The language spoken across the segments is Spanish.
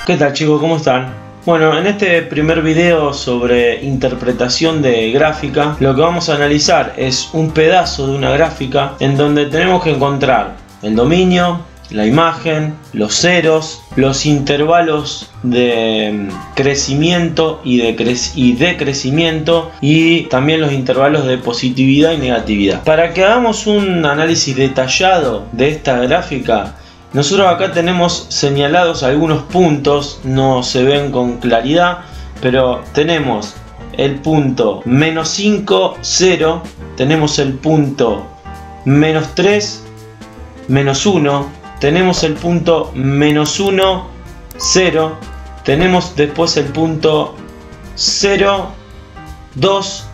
¿Qué tal chicos? ¿Cómo están? Bueno, en este primer video sobre interpretación de gráfica, lo que vamos a analizar es un pedazo de una gráfica en donde tenemos que encontrar el dominio, la imagen, los ceros, los intervalos de crecimiento y decrecimiento y también los intervalos de positividad y negatividad. Para que hagamos un análisis detallado de esta gráfica, nosotros acá tenemos señalados algunos puntos, no se ven con claridad, pero tenemos el punto menos 5, 0, tenemos el punto menos 3, menos 1, tenemos el punto menos 1, 0, tenemos después el punto 0, 2,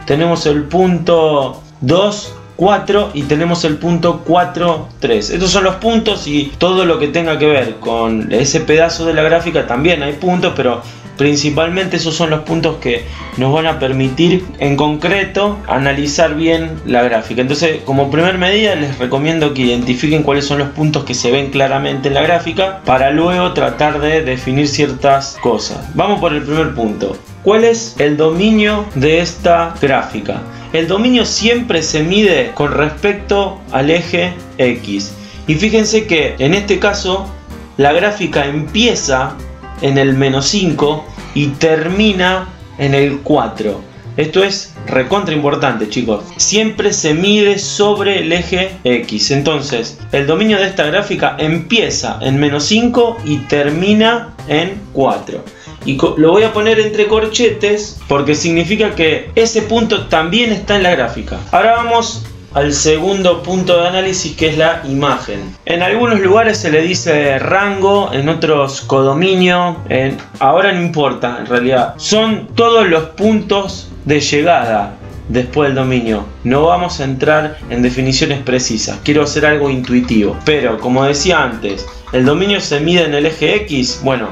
tenemos el punto 2, 4 y tenemos el punto 4, 3. Estos son los puntos y todo lo que tenga que ver con ese pedazo de la gráfica también hay puntos, pero principalmente esos son los puntos que nos van a permitir en concreto analizar bien la gráfica. Entonces, como primer medida les recomiendo que identifiquen cuáles son los puntos que se ven claramente en la gráfica para luego tratar de definir ciertas cosas. Vamos por el primer punto. ¿Cuál es el dominio de esta gráfica? El dominio siempre se mide con respecto al eje X. Y fíjense que en este caso la gráfica empieza en el menos 5 y termina en el 4. Esto es recontra importante, chicos. Siempre se mide sobre el eje X. Entonces, el dominio de esta gráfica empieza en menos 5 y termina en 4. Y lo voy a poner entre corchetes porque significa que ese punto también está en la gráfica. Ahora vamos al segundo punto de análisis, que es la imagen. En algunos lugares se le dice rango, en otros codominio, ahora no importa en realidad. Son todos los puntos de llegada después del dominio. No vamos a entrar en definiciones precisas, quiero hacer algo intuitivo. Pero como decía antes, el dominio se mide en el eje X. Bueno,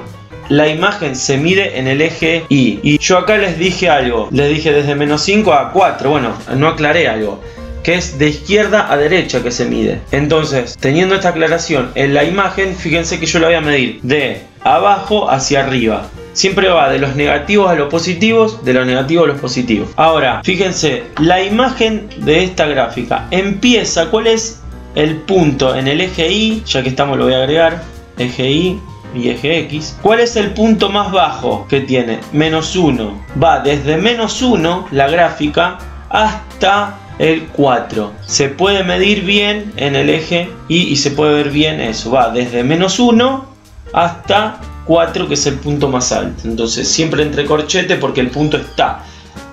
la imagen se mide en el eje Y. Y yo acá les dije algo, les dije desde menos 5 a 4. Bueno, no aclaré algo, que es de izquierda a derecha que se mide. Entonces, teniendo esta aclaración, en la imagen, fíjense que yo la voy a medir de abajo hacia arriba. Siempre va de los negativos a los positivos, de los negativos a los positivos. Ahora, fíjense, la imagen de esta gráfica empieza, ¿cuál es el punto en el eje Y? Ya que estamos, lo voy a agregar, eje Y y eje X. ¿Cuál es el punto más bajo que tiene? Menos 1. Va desde menos 1 la gráfica hasta el 4. Se puede medir bien en el eje y se puede ver bien eso. Va desde menos 1 hasta 4, que es el punto más alto. Entonces siempre entre corchete porque el punto está.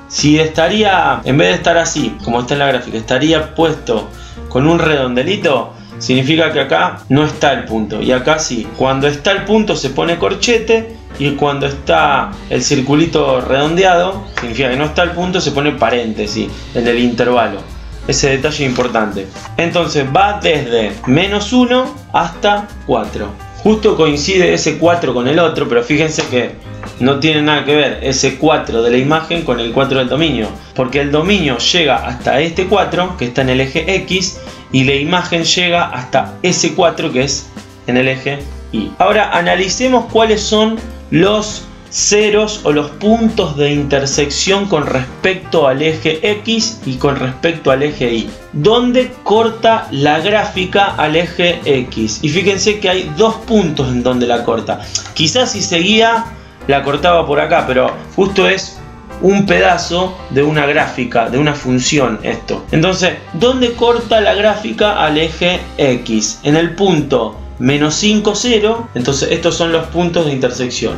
Si estaría, en vez de estar así, como está en la gráfica, estaría puesto con un redondelito, significa que acá no está el punto y acá sí. Cuando está el punto se pone corchete y cuando está el circulito redondeado significa que no está el punto, se pone paréntesis en el intervalo. Ese detalle es importante. Entonces va desde menos 1 hasta 4. Justo coincide ese 4 con el otro, pero fíjense que no tiene nada que ver ese 4 de la imagen con el 4 del dominio, porque el dominio llega hasta este 4 que está en el eje X y la imagen llega hasta ese 4 que es en el eje Y. Ahora analicemos cuáles son los ceros o los puntos de intersección con respecto al eje X y con respecto al eje Y. ¿Dónde corta la gráfica al eje X? Y fíjense que hay dos puntos en donde la corta. Quizás si seguía la cortaba por acá, pero justo es un pedazo de una gráfica, de una función esto. Entonces, ¿dónde corta la gráfica al eje X? En el punto menos 5, 0. Entonces estos son los puntos de intersección.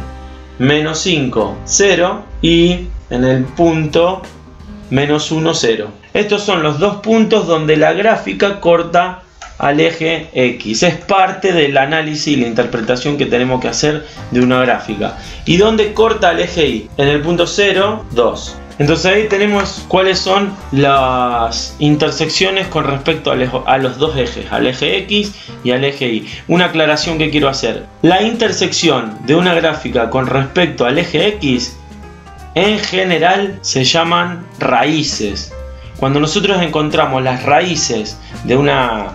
Menos 5, 0 y en el punto menos 1, 0. Estos son los dos puntos donde la gráfica corta al eje X. Es parte del análisis y la interpretación que tenemos que hacer de una gráfica. ¿Y dónde corta al eje Y? En el punto 0, 2. Entonces ahí tenemos cuáles son las intersecciones con respecto a los dos ejes, al eje X y al eje Y. Una aclaración que quiero hacer. La intersección de una gráfica con respecto al eje X en general se llaman raíces. Cuando nosotros encontramos las raíces de una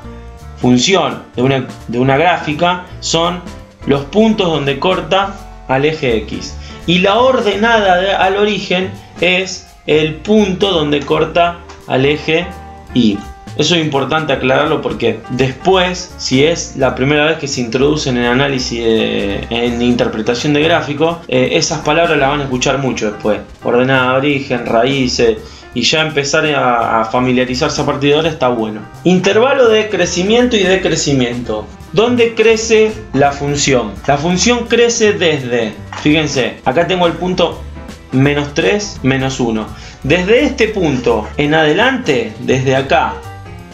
función, de una gráfica, son los puntos donde corta al eje X. Y la ordenada al origen es el punto donde corta al eje Y. Eso es importante aclararlo porque después, si es la primera vez que se introducen en análisis, en interpretación de gráficos, esas palabras las van a escuchar mucho después. Ordenada de origen, raíces, y ya empezar a familiarizarse a partir de ahora está bueno. Intervalo de crecimiento y decrecimiento. ¿Dónde crece la función? La función crece desde, fíjense, acá tengo el punto menos 3, menos 1. Desde este punto en adelante, desde acá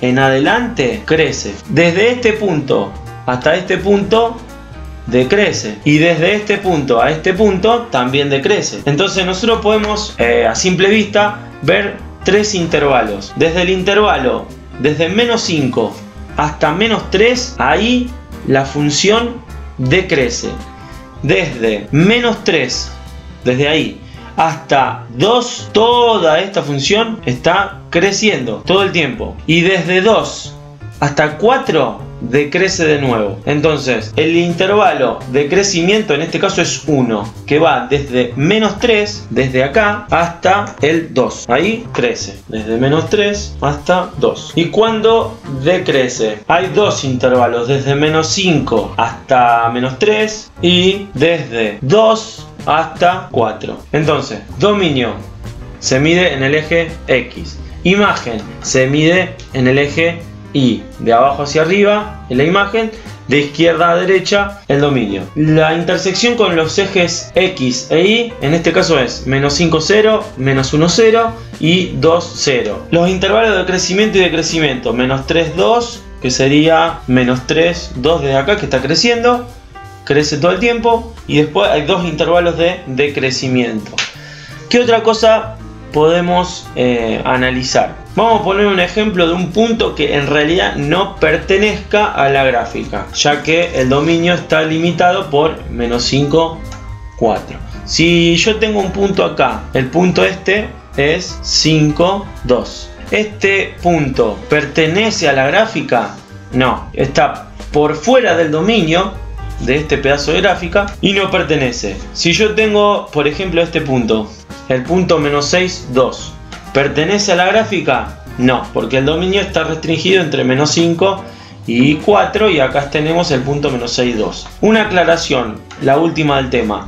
en adelante, crece. Desde este punto hasta este punto, decrece. Y desde este punto a este punto, también decrece. Entonces nosotros podemos, a simple vista, ver tres intervalos. Desde el intervalo, desde menos 5 hasta menos 3, ahí la función decrece. Desde menos 3, desde ahí hasta 2, toda esta función está creciendo todo el tiempo. Y desde 2 hasta 4 decrece de nuevo. Entonces el intervalo de crecimiento en este caso es 1, que va desde menos 3, desde acá, hasta el 2. Ahí crece, desde menos 3 hasta 2. ¿Y cuando decrece? Hay dos intervalos, desde menos 5 hasta menos 3 y desde 2 hasta 4. Entonces, dominio se mide en el eje X. Imagen se mide en el eje Y. De abajo hacia arriba en la imagen, de izquierda a derecha el dominio. La intersección con los ejes X e Y en este caso es menos 5, 0, menos 1, 0 y 2, 0. Los intervalos de crecimiento y decrecimiento, menos 3, 2, que sería menos 3, 2 desde acá que está creciendo. Crece todo el tiempo. Y después hay dos intervalos de decrecimiento. ¿Qué otra cosa podemos analizar? Vamos a poner un ejemplo de un punto que en realidad no pertenezca a la gráfica, ya que el dominio está limitado por menos 5, 4. Si yo tengo un punto acá, el punto este es 5, 2. ¿Este punto pertenece a la gráfica? No, está por fuera del dominio de este pedazo de gráfica y no pertenece. Si yo tengo, por ejemplo, este punto, el punto menos 6, 2, ¿pertenece a la gráfica? No, porque el dominio está restringido entre menos 5 y 4 y acá tenemos el punto menos 6, 2. Una aclaración, la última del tema.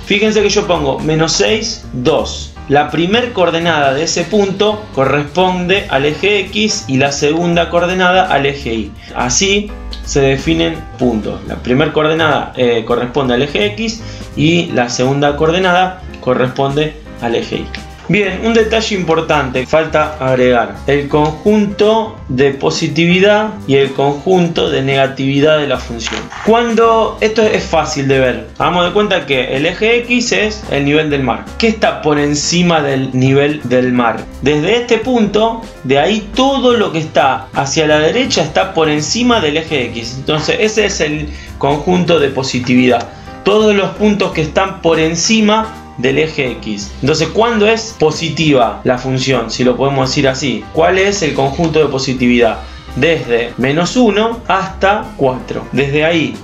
Fíjense que yo pongo menos 6, 2. La primer coordenada de ese punto corresponde al eje X y la segunda coordenada al eje Y. Así se definen puntos. La primera coordenada corresponde al eje X y la segunda coordenada corresponde al eje Y. Bien, un detalle importante falta agregar: el conjunto de positividad y el conjunto de negatividad de la función. Cuando esto es fácil de ver, hagamos de cuenta que el eje X es el nivel del mar. ¿Qué está por encima del nivel del mar? Desde este punto, de ahí todo lo que está hacia la derecha está por encima del eje X. Entonces ese es el conjunto de positividad. Todos los puntos que están por encima del eje X. Entonces, ¿cuándo es positiva la función? Si lo podemos decir así. ¿Cuál es el conjunto de positividad? Desde menos 1 hasta 4. Desde ahí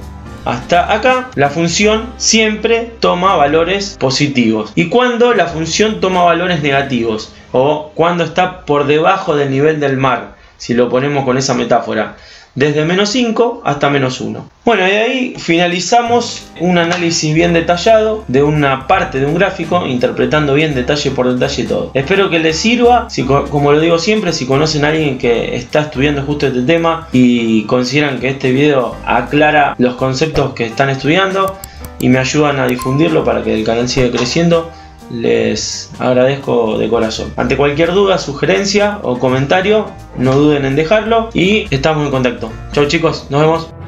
hasta acá, la función siempre toma valores positivos. ¿Y cuándo la función toma valores negativos? O cuando está por debajo del nivel del mar, si lo ponemos con esa metáfora. Desde menos 5 hasta menos 1. Bueno, y ahí finalizamos un análisis bien detallado de una parte de un gráfico, interpretando bien detalle por detalle todo. Espero que les sirva. Como lo digo siempre, si conocen a alguien que está estudiando justo este tema y consideran que este video aclara los conceptos que están estudiando y me ayudan a difundirlo para que el canal siga creciendo, les agradezco de corazón. Ante cualquier duda, sugerencia o comentario, no duden en dejarlo y estamos en contacto. Chau chicos, nos vemos.